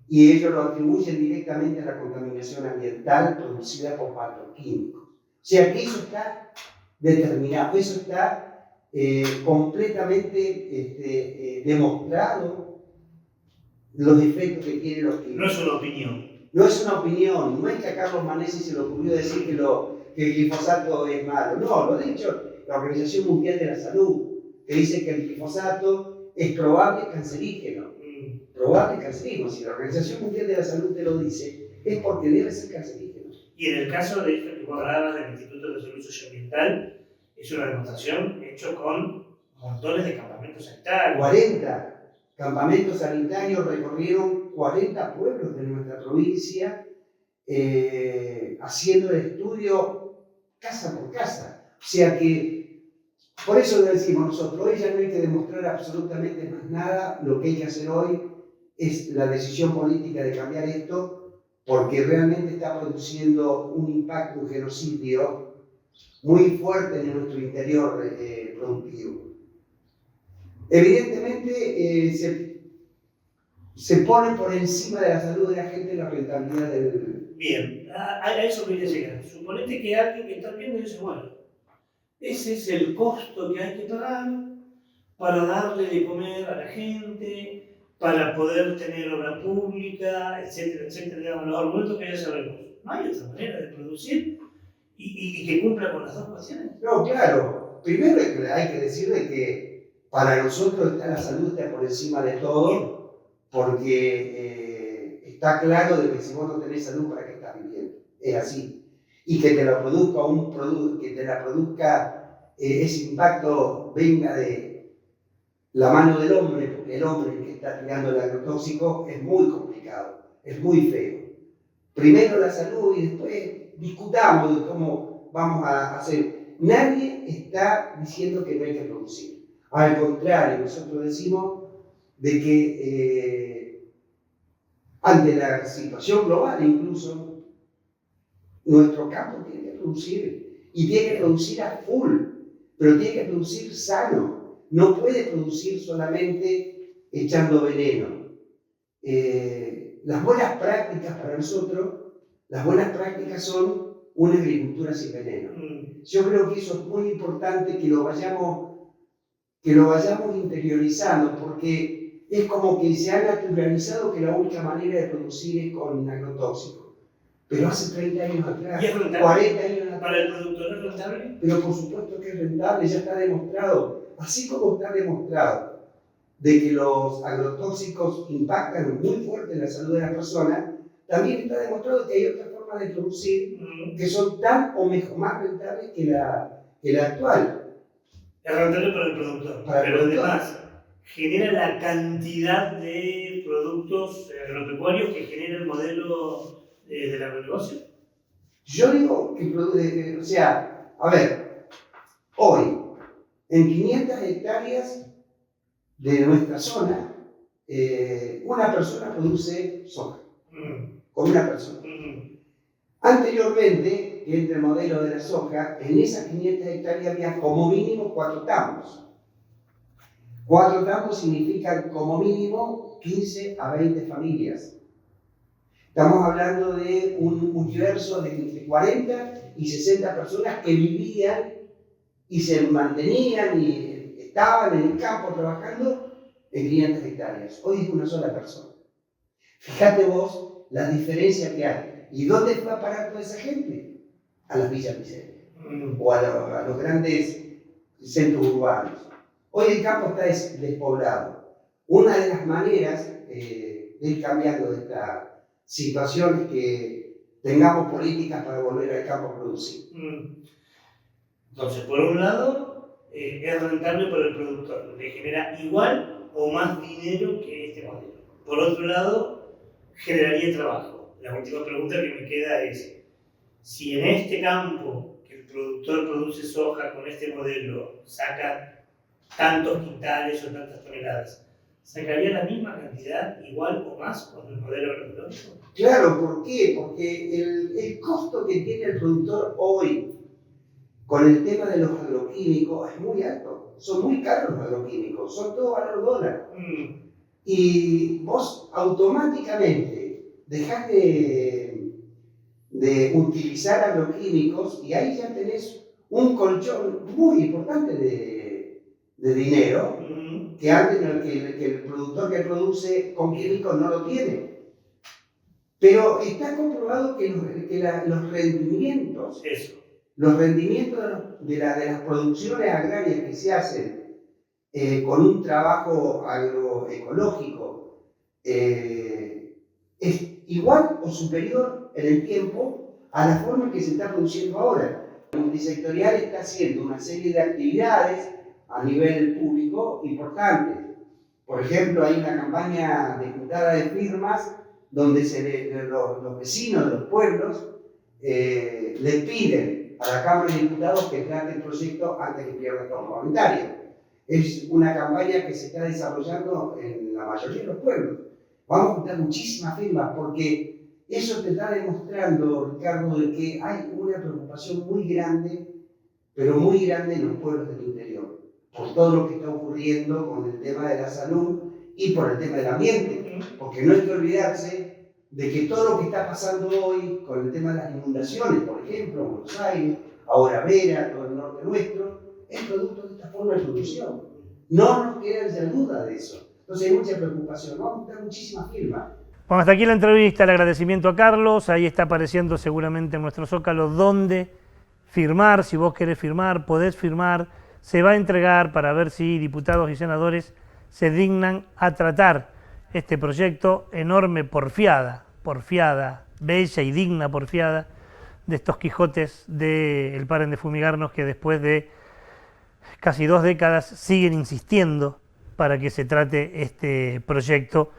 Y ellos lo atribuyen directamente a la contaminación ambiental producida por agroquímicos. O sea que eso está determinado, eso está completamente demostrado, los efectos que tienen los químicos. No es una opinión. No es una opinión, no es que a Carlos Manesi se le ocurrió decir que el glifosato es malo. No, lo ha dicho la Organización Mundial de la Salud, que dice que el glifosato es probable cancerígeno. Probable cancerígeno. Si la Organización Mundial de la Salud te lo dice, es porque debe ser cancerígeno. Y en el caso de esto que vos hablabas del Instituto de Salud Socioambiental, es una demostración hecha con montones de campamentos sanitarios. 40 campamentos sanitarios recorrieron 40 pueblos de nuestra provincia, haciendo el estudio casa por casa. O sea que, por eso lo decimos nosotros, hoy ya no hay que demostrar absolutamente más nada. Lo que hay que hacer hoy es la decisión política de cambiar esto, porque realmente está produciendo un impacto, un genocidio muy fuerte en nuestro interior productivo. Evidentemente se pone por encima de la salud de la gente la rentabilidad del... Bien, a eso quería llegar. Suponete que alguien que está viendo dice, bueno, ese es el costo que hay que pagar para darle de comer a la gente, para poder tener obra pública, etcétera, etcétera. Digamos, los argumentos que ya sabemos. No hay otra manera de producir y que cumpla con las dos cuestiones. No, claro. Primero hay que decirle que para nosotros la salud está por encima de todo, porque está claro de que si vos no tenés salud, ¿para qué estás viviendo? Es así. Y que te la produzca ese impacto venga de la mano del hombre, porque el hombre que está tirando el agrotóxico es muy complicado, es muy feo. Primero la salud y después discutamos de cómo vamos a hacer. Nadie está diciendo que no hay que producir. Al contrario, nosotros decimos de que ante la situación global incluso, nuestro campo tiene que producir, y tiene que producir a full, pero tiene que producir sano. No puede producir solamente echando veneno. Las buenas prácticas para nosotros, las buenas prácticas son una agricultura sin veneno. Yo creo que eso es muy importante que lo vayamos interiorizando, porque es como que se ha naturalizado que la única manera de producir es con agrotóxicos. Pero hace 30 años atrás, 40 años atrás. ¿Para el productor es rentable? Pero por supuesto que es rentable, ya está demostrado. Así como está demostrado de que los agrotóxicos impactan muy fuerte en la salud de las personas, también está demostrado que hay otras formas de producir que son tan o mejor, más rentables que la actual. Es rentable para el productor, pero además genera la cantidad de productos agropecuarios que genera el modelo del agronegocio. Yo digo que, o sea, a ver, hoy, en 500 hectáreas de nuestra zona, una persona produce soja, con una persona. Anteriormente, que entre el modelo de la soja, en esas 500 hectáreas había como mínimo 4 tambos. 4 tambos significan como mínimo 15 a 20 familias. Estamos hablando de un universo de entre 40 y 60 personas que vivían y se mantenían y estaban en el campo trabajando en 500 hectáreas. Hoy es una sola persona. Fíjate vos la diferencia que hay. ¿Y dónde fue a parar toda esa gente? A las villas miserias o a los grandes centros urbanos. Hoy el campo está despoblado. Una de las maneras de ir cambiando de esta situación es que tengamos políticas para volver al campo a producir. Entonces, por un lado, es rentable para el productor, le genera igual o más dinero que este modelo. Por otro lado, generaría trabajo. La última pregunta que me queda es, si en este campo que el productor produce soja con este modelo saca tantos quintales o tantas toneladas, ¿sacaría la misma cantidad, igual o más, con el modelo agroecológico? Claro, ¿por qué? Porque el costo que tiene el productor hoy con el tema de los agroquímicos es muy alto. Son muy caros los agroquímicos, son todo valor dólar. y vos automáticamente dejás de utilizar agroquímicos y ahí ya tenés un colchón muy importante de dinero que antes que el productor que produce con químicos no lo tiene. Pero está comprobado que los rendimientos de las producciones agrarias que se hacen con un trabajo agroecológico es igual o superior en el tiempo a la forma que se está produciendo ahora. El multisectorial está haciendo una serie de actividades a nivel público importantes. Por ejemplo, hay una campaña de juntada de firmas donde los vecinos de los pueblos le piden a la Cámara de Diputados que trate el proyecto antes que pierda el parlamentario. Es una campaña que se está desarrollando en la mayoría de los pueblos. Vamos a juntar muchísimas firmas porque eso te está demostrando, Ricardo, de que hay una preocupación muy grande, pero muy grande en los pueblos del interior, por todo lo que está ocurriendo con el tema de la salud y por el tema del ambiente. Porque no hay que olvidarse de que todo lo que está pasando hoy con el tema de las inundaciones, por ejemplo, Buenos Aires, ahora Vera, todo el norte nuestro, es producto de esta forma de producción. No nos queda ya duda de eso. Entonces hay mucha preocupación, vamos a juntar muchísimas firmas. Bueno, hasta aquí la entrevista, el agradecimiento a Carlos, ahí está apareciendo seguramente en nuestro Zócalo dónde firmar, si vos querés firmar, podés firmar, se va a entregar para ver si diputados y senadores se dignan a tratar este proyecto enorme porfiada, bella y digna porfiada de estos Quijotes del Paren de Fumigarnos que después de casi 2 décadas siguen insistiendo para que se trate este proyecto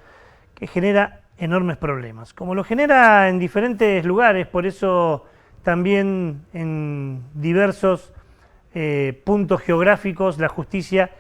que genera enormes problemas, como lo genera en diferentes lugares, por eso también en diversos puntos geográficos la justicia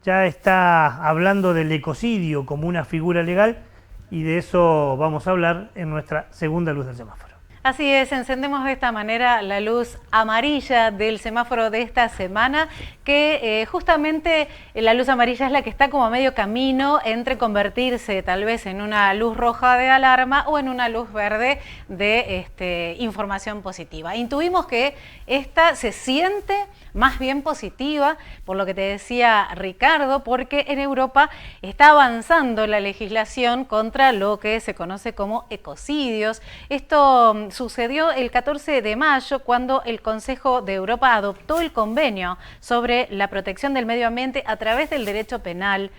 ya está hablando del ecocidio como una figura legal y de eso vamos a hablar en nuestra segunda luz del semáforo. Así es, encendemos de esta manera la luz amarilla del semáforo de esta semana, que justamente la luz amarilla es la que está como a medio camino entre convertirse tal vez en una luz roja de alarma o en una luz verde de información positiva. Intuimos que esta se siente más bien positiva, por lo que te decía Ricardo, porque en Europa está avanzando la legislación contra lo que se conoce como ecocidios. Esto sucedió el 14 de mayo cuando el Consejo de Europa adoptó el convenio sobre la protección del medio ambiente a través del derecho penal.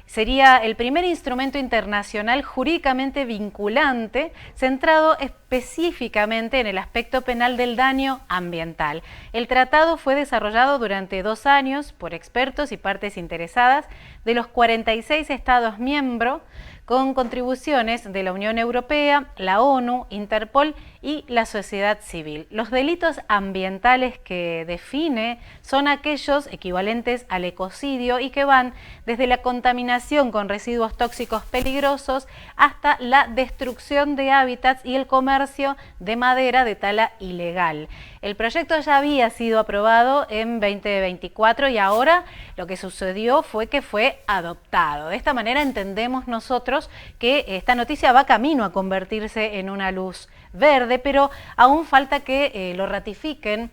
Sería el primer instrumento internacional jurídicamente vinculante centrado específicamente en el aspecto penal del daño ambiental. El tratado fue desarrollado durante 2 años por expertos y partes interesadas de los 46 Estados miembros, con contribuciones de la Unión Europea, la ONU, Interpol y la sociedad civil. Los delitos ambientales que define son aquellos equivalentes al ecocidio y que van desde la contaminación con residuos tóxicos peligrosos hasta la destrucción de hábitats y el comercio de madera de tala ilegal. El proyecto ya había sido aprobado en 2024 y ahora lo que sucedió fue que fue adoptado. De esta manera entendemos nosotros que esta noticia va camino a convertirse en una luz verde, pero aún falta que lo ratifiquen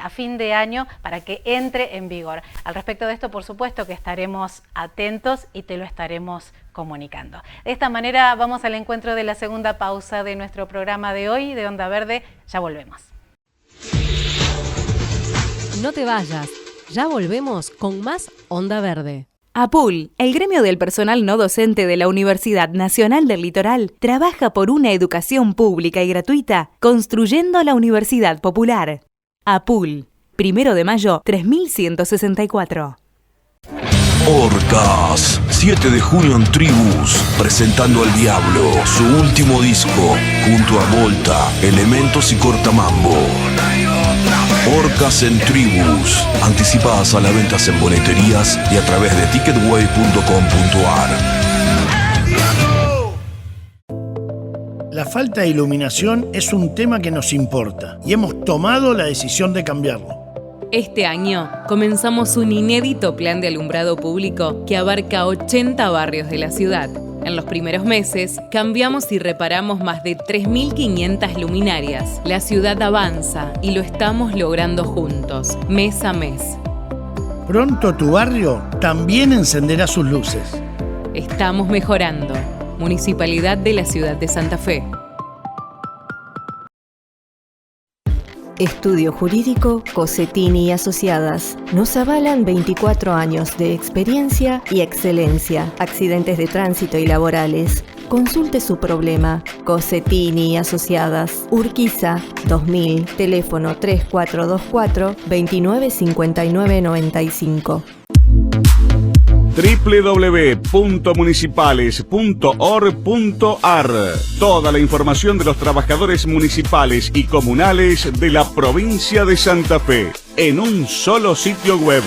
a fin de año para que entre en vigor. Al respecto de esto, por supuesto que estaremos atentos y te lo estaremos comunicando. De esta manera vamos al encuentro de la segunda pausa de nuestro programa de hoy de Onda Verde. Ya volvemos. No te vayas, ya volvemos con más Onda Verde. APUL, el gremio del personal no docente de la Universidad Nacional del Litoral, trabaja por una educación pública y gratuita, construyendo la Universidad Popular. APUL, 1 de mayo 3164. Orcas, 7 de junio en Tribus, presentando al Diablo, su último disco, junto a Volta, Elementos y Cortamambo. Orcas en Tribus, anticipadas a la venta en boleterías y a través de ticketway.com.ar. La falta de iluminación es un tema que nos importa y hemos tomado la decisión de cambiarlo. Este año comenzamos un inédito plan de alumbrado público que abarca 80 barrios de la ciudad. En los primeros meses, cambiamos y reparamos más de 3.500 luminarias. La ciudad avanza y lo estamos logrando juntos, mes a mes. Pronto tu barrio también encenderá sus luces. Estamos mejorando. Municipalidad de la Ciudad de Santa Fe. Estudio Jurídico Cossetini y Asociadas. Nos avalan 24 años de experiencia y excelencia. Accidentes de tránsito y laborales. Consulte su problema. Cossetini y Asociadas. Urquiza 2000. Teléfono 3424 295995. www.municipales.org.ar. Toda la información de los trabajadores municipales y comunales de la provincia de Santa Fe en un solo sitio web.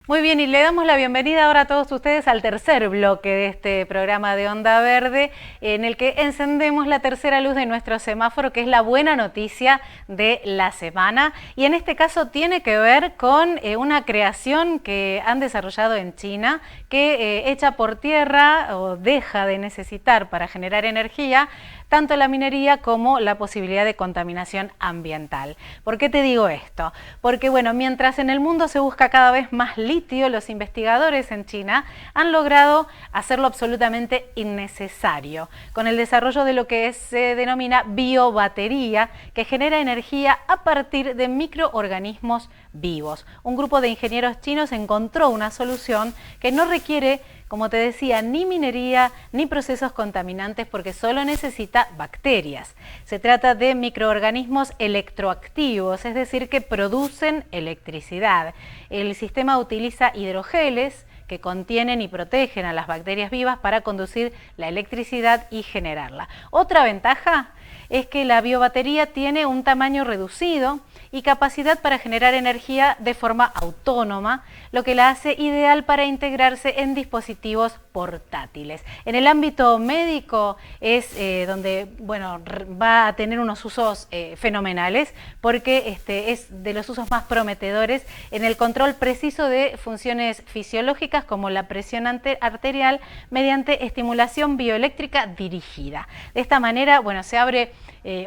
Muy bien, y le damos la bienvenida ahora a todos ustedes al tercer bloque de este programa de Onda Verde, en el que encendemos la tercera luz de nuestro semáforo, que es la buena noticia de la semana. Y en este caso tiene que ver con una creación que han desarrollado en China, que echa por tierra o deja de necesitar para generar energía tanto la minería como la posibilidad de contaminación ambiental. ¿Por qué te digo esto? Porque bueno, mientras en el mundo se busca cada vez más litio, los investigadores en China han logrado hacerlo absolutamente innecesario, con el desarrollo de lo que se denomina biobatería, que genera energía a partir de microorganismos vivos. Un grupo de ingenieros chinos encontró una solución que no requiere, como te decía, ni minería ni procesos contaminantes, porque solo necesita bacterias. Se trata de microorganismos electroactivos, es decir, que producen electricidad. El sistema utiliza hidrogeles que contienen y protegen a las bacterias vivas para conducir la electricidad y generarla. Otra ventaja es que la biobatería tiene un tamaño reducido y capacidad para generar energía de forma autónoma, lo que la hace ideal para integrarse en dispositivos portátiles. En el ámbito médico es donde bueno, va a tener unos usos fenomenales, porque es de los usos más prometedores en el control preciso de funciones fisiológicas como la presión arterial mediante estimulación bioeléctrica dirigida. De esta manera, bueno, se abre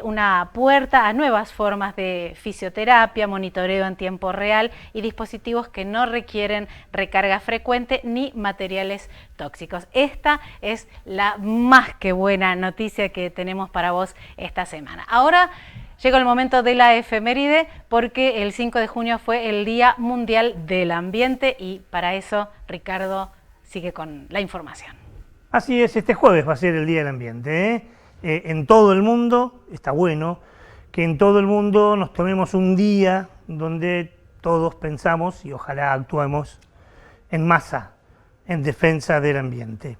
una puerta a nuevas formas de fisioterapia, monitoreo en tiempo real y dispositivos que no requieren recarga frecuente ni materiales tóxicos. Esta es la más que buena noticia que tenemos para vos esta semana. Ahora llegó el momento de la efeméride, porque el 5 de junio fue el Día Mundial del Ambiente y para eso Ricardo sigue con la información. Así es, este jueves va a ser el Día del Ambiente, en todo el mundo. Está bueno que en todo el mundo nos tomemos un día donde todos pensamos y ojalá actuemos en masa en defensa del ambiente.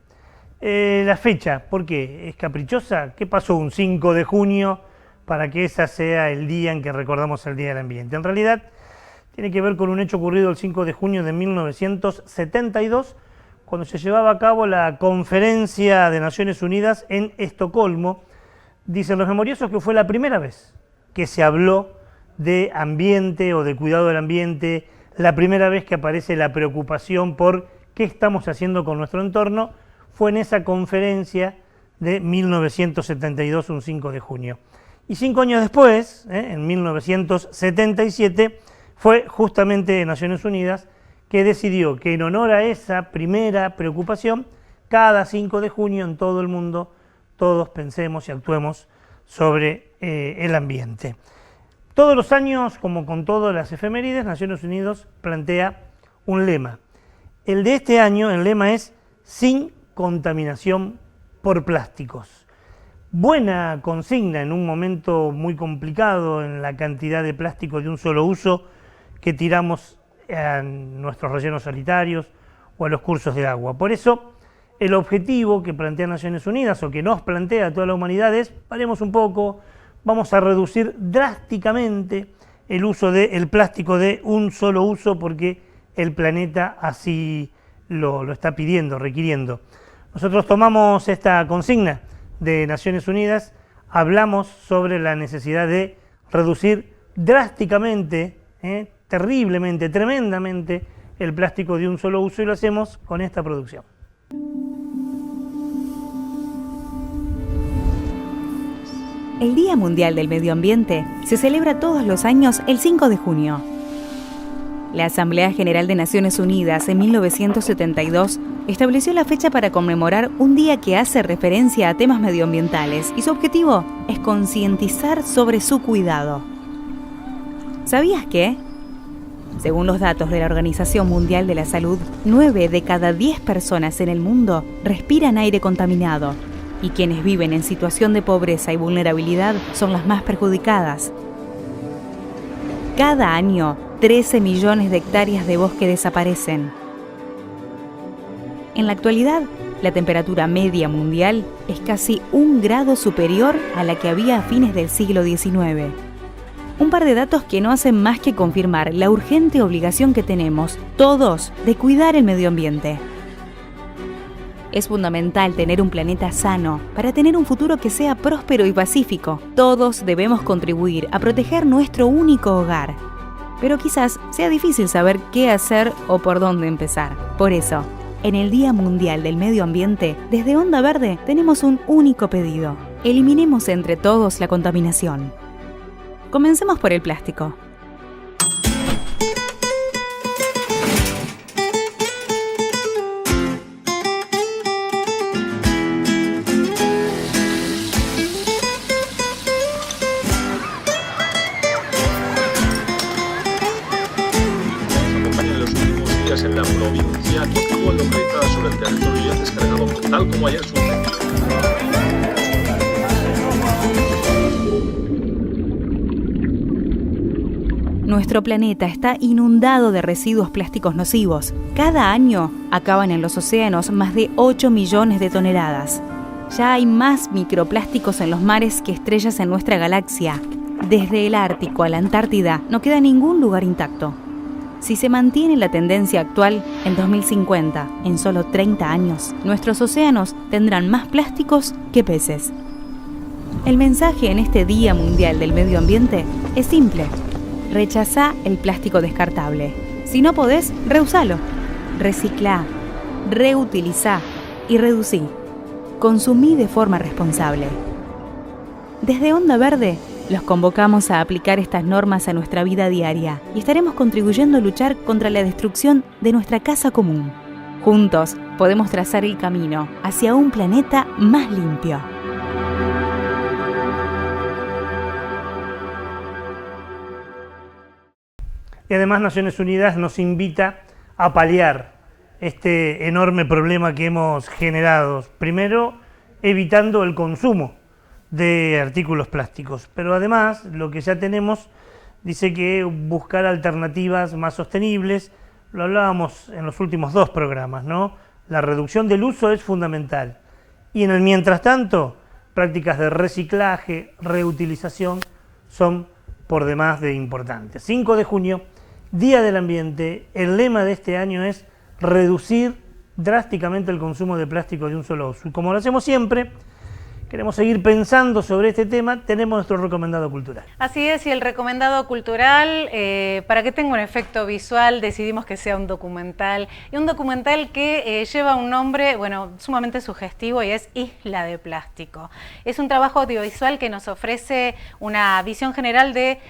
La fecha, ¿por qué? ¿Es caprichosa? ¿Qué pasó un 5 de junio para que ese sea el día en que recordamos el Día del Ambiente? En realidad tiene que ver con un hecho ocurrido el 5 de junio de 1972, cuando se llevaba a cabo la Conferencia de Naciones Unidas en Estocolmo. Dicen los memoriosos que fue la primera vez que se habló de ambiente o de cuidado del ambiente, la primera vez que aparece la preocupación por qué estamos haciendo con nuestro entorno, fue en esa conferencia de 1972, un 5 de junio. Y 5 años después, en 1977, fue justamente Naciones Unidas que decidió que en honor a esa primera preocupación, cada 5 de junio en todo el mundo, todos pensemos y actuemos sobre el ambiente. Todos los años, como con todas las efemérides, Naciones Unidas plantea un lema. El de este año, el lema es sin contaminación por plásticos. Buena consigna en un momento muy complicado en la cantidad de plástico de un solo uso que tiramos a nuestros rellenos sanitarios o a los cursos de agua. Por eso, el objetivo que plantea Naciones Unidas o que nos plantea toda la humanidad es: paremos un poco, vamos a reducir drásticamente el uso del plástico de un solo uso, porque el planeta así lo está pidiendo, requiriendo. Nosotros tomamos esta consigna de Naciones Unidas, hablamos sobre la necesidad de reducir drásticamente, terriblemente, tremendamente, el plástico de un solo uso y lo hacemos con esta producción. El Día Mundial del Medio Ambiente se celebra todos los años el 5 de junio. La Asamblea General de Naciones Unidas en 1972 estableció la fecha para conmemorar un día que hace referencia a temas medioambientales y su objetivo es concientizar sobre su cuidado. ¿Sabías que? Según los datos de la Organización Mundial de la Salud, 9 de cada 10 personas en el mundo respiran aire contaminado y quienes viven en situación de pobreza y vulnerabilidad son las más perjudicadas. Cada año, 13 millones de hectáreas de bosque desaparecen. En la actualidad, la temperatura media mundial es casi 1 grado superior a la que había a fines del siglo XIX. Un par de datos que no hacen más que confirmar la urgente obligación que tenemos, todos, de cuidar el medio ambiente. Es fundamental tener un planeta sano para tener un futuro que sea próspero y pacífico. Todos debemos contribuir a proteger nuestro único hogar. Pero quizás sea difícil saber qué hacer o por dónde empezar. Por eso, en el Día Mundial del Medio Ambiente, desde Onda Verde tenemos un único pedido. Eliminemos entre todos la contaminación. Comencemos por el plástico. En la provincia que estuvo localizada sobre el territorio y ha descargado tal como ayer sucedió. Nuestro planeta está inundado de residuos plásticos nocivos. Cada año acaban en los océanos más de 8 millones de toneladas. Ya hay más microplásticos en los mares que estrellas en nuestra galaxia. Desde el Ártico a la Antártida no queda ningún lugar intacto. Si se mantiene la tendencia actual, en 2050, en solo 30 años, nuestros océanos tendrán más plásticos que peces. El mensaje en este Día Mundial del Medio Ambiente es simple. Rechazá el plástico descartable. Si no podés, reusalo. Reciclá, reutilizá y reducí. Consumí de forma responsable. Desde Onda Verde, los convocamos a aplicar estas normas a nuestra vida diaria y estaremos contribuyendo a luchar contra la destrucción de nuestra casa común. Juntos podemos trazar el camino hacia un planeta más limpio. Y además Naciones Unidas nos invita a paliar este enorme problema que hemos generado. Primero, evitando el consumo de artículos plásticos, pero además lo que ya tenemos dice que buscar alternativas más sostenibles, lo hablábamos en los últimos 2 programas, ¿no? La reducción del uso es fundamental y en el mientras tanto prácticas de reciclaje, reutilización son por demás de importantes. 5 de junio, Día del Ambiente, el lema de este año es reducir drásticamente el consumo de plástico de un solo uso. Y como lo hacemos siempre, queremos seguir pensando sobre este tema, tenemos nuestro recomendado cultural. Así es, y el recomendado cultural, para que tenga un efecto visual, decidimos que sea un documental, y un documental que lleva un nombre, bueno, sumamente sugestivo, y es Isla de Plástico. Es un trabajo audiovisual que nos ofrece una visión general de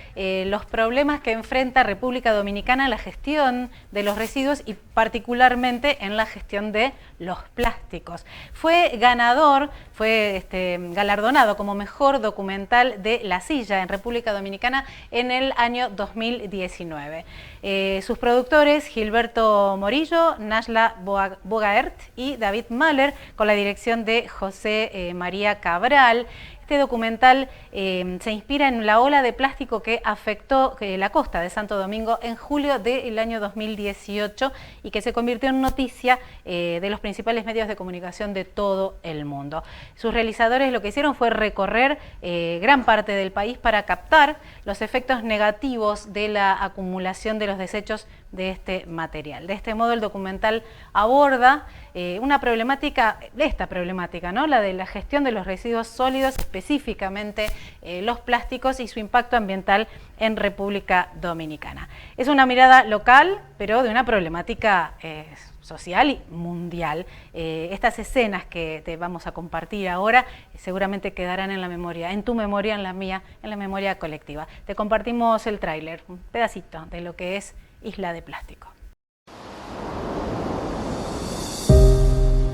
los problemas que enfrenta República Dominicana en la gestión de los residuos y particularmente en la gestión de los plásticos. Fue ganador, fue galardonado como mejor documental de La Silla en República Dominicana en el año 2019. Sus productores, Gilberto Morillo, Nashla Bogaert y David Mahler, con la dirección de José María Cabral. Este documental se inspira en la ola de plástico que afectó la costa de Santo Domingo en julio del año 2018 y que se convirtió en noticia de los principales medios de comunicación de todo el mundo. Sus realizadores lo que hicieron fue recorrer gran parte del país para captar los efectos negativos de la acumulación de los desechos de este material. De este modo el documental aborda esta problemática, ¿no? La de la gestión de los residuos sólidos, específicamente los plásticos y su impacto ambiental en República Dominicana. Es una mirada local, pero de una problemática social y mundial. Estas escenas que te vamos a compartir ahora seguramente quedarán en la memoria, en tu memoria, en la mía, en la memoria colectiva. Te compartimos el tráiler, un pedacito de lo que es Isla de Plástico.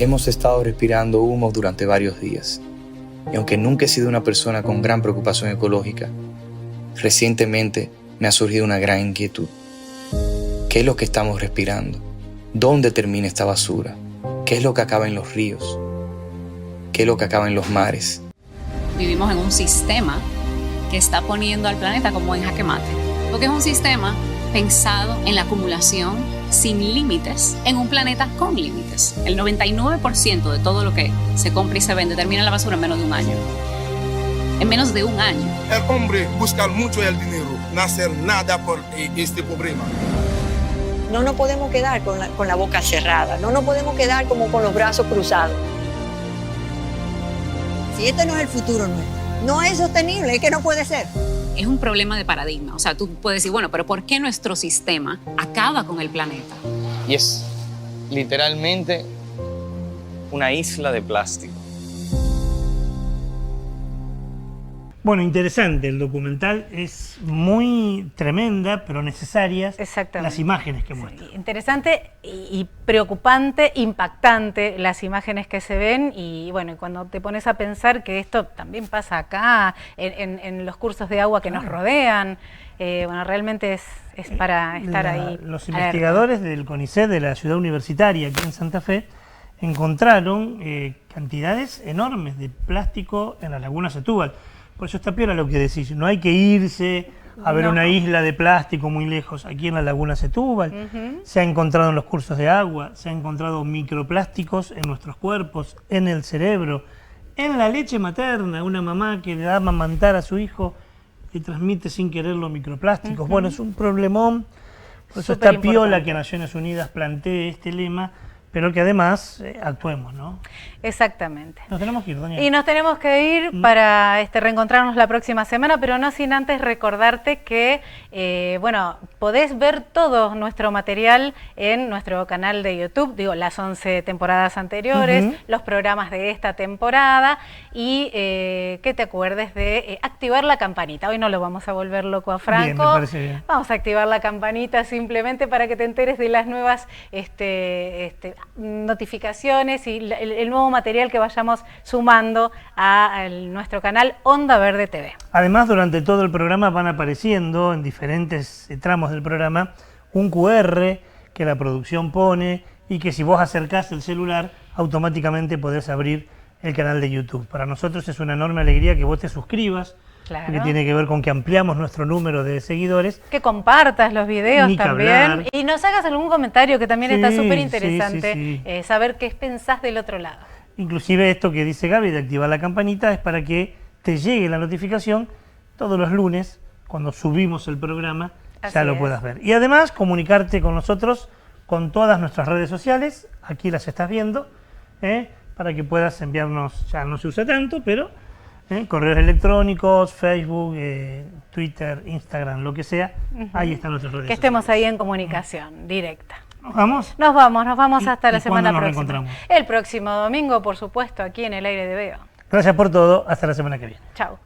Hemos estado respirando humo durante varios días, y aunque nunca he sido una persona con gran preocupación ecológica, recientemente me ha surgido una gran inquietud. ¿Qué es lo que estamos respirando? ¿Dónde termina esta basura? ¿Qué es lo que acaba en los ríos? ¿Qué es lo que acaba en los mares? Vivimos en un sistema que está poniendo al planeta como en jaque mate, porque es un sistema pensado en la acumulación sin límites en un planeta con límites. El 99% de todo lo que se compra y se vende termina en la basura en menos de un año. En menos de un año. El hombre busca mucho el dinero, no hacer nada por este problema. No nos podemos quedar con la boca cerrada, no nos podemos quedar como con los brazos cruzados. Si este no es el futuro nuestro, no es sostenible, es que no puede ser. Es un problema de paradigma. O sea, tú puedes decir, bueno, pero ¿por qué nuestro sistema acaba con el planeta? Y es literalmente una isla de plástico. Bueno, interesante, el documental es muy tremenda, pero necesarias las imágenes que muestra. Sí, interesante y preocupante, impactante las imágenes que se ven y bueno, cuando te pones a pensar que esto también pasa acá, en los cursos de agua que nos rodean, bueno, realmente es para estar ahí. Los investigadores del CONICET de la ciudad universitaria aquí en Santa Fe encontraron cantidades enormes de plástico en la laguna Setúbal. Por eso está piola lo que decís, no hay que irse a ver una isla de plástico muy lejos. Aquí en la laguna Setúbal se ha encontrado en los cursos de agua, se ha encontrado microplásticos en nuestros cuerpos, en el cerebro, en la leche materna. Una mamá que le da a amamantar a su hijo y transmite sin querer los microplásticos. Bueno, es un problemón, por eso está piola que Naciones Unidas plantee este lema, pero que además actuemos, ¿no? Exactamente. Nos tenemos que ir, doña. Y nos tenemos que ir para reencontrarnos la próxima semana, pero no sin antes recordarte que, bueno, podés ver todo nuestro material en nuestro canal de YouTube, digo, las 11 temporadas anteriores, los programas de esta temporada y que te acuerdes de activar la campanita. Hoy no lo vamos a volver loco a Franco. Bien, me parece bien. Vamos a activar la campanita simplemente para que te enteres de las nuevas notificaciones y el nuevo material que vayamos sumando a nuestro canal Onda Verde TV. Además, durante todo el programa van apareciendo en diferentes tramos del programa un QR que la producción pone y que si vos acercás el celular automáticamente podés abrir el canal de YouTube. Para nosotros es una enorme alegría que vos te suscribas, que tiene que ver con que ampliamos nuestro número de seguidores. Que compartas los videos también y nos hagas algún comentario que también está súper interesante saber qué pensás del otro lado. Inclusive esto que dice Gaby de activar la campanita es para que te llegue la notificación todos los lunes cuando subimos el programa, ya lo puedas ver. Y además comunicarte con nosotros con todas nuestras redes sociales, aquí las estás viendo, para que puedas enviarnos, ya no se usa tanto, pero correos electrónicos, Facebook, Twitter, Instagram, lo que sea, ahí están nuestras redes sociales. Que estemos ahí en comunicación directa. ¿Nos vamos? Nos vamos hasta la semana próxima. Reencontramos? El próximo domingo, por supuesto, aquí en el aire de Veo. Gracias por todo, hasta la semana que viene. Chao.